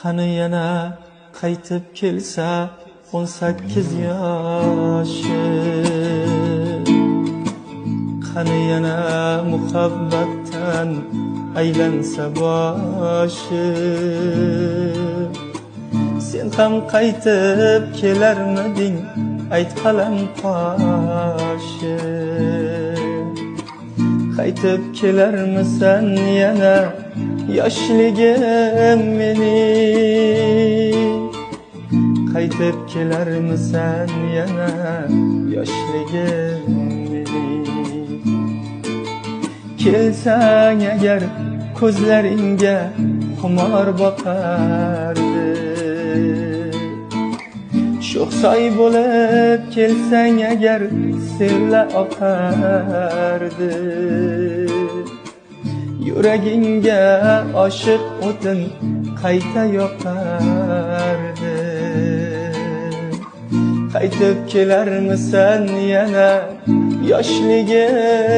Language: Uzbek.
Qani yana qaytib kelsa 18 yoshi, qani yana muhabbatdan aylansa boshi. Sen ham qaytib kelarmiding, ayt qalam qoshi. Qaytib kelarmisan yana yoshligim mening? Qaytib kelarmisan yana yoshligim mening? Kelsang agar ko'zlaringga xumor boqardi, sho'xsoy bo'lib kelsang agar sellar oqardi. Yuragingga oshiq o'tin qayta yoqardi. Qaytib kelarmisan yana yoshligim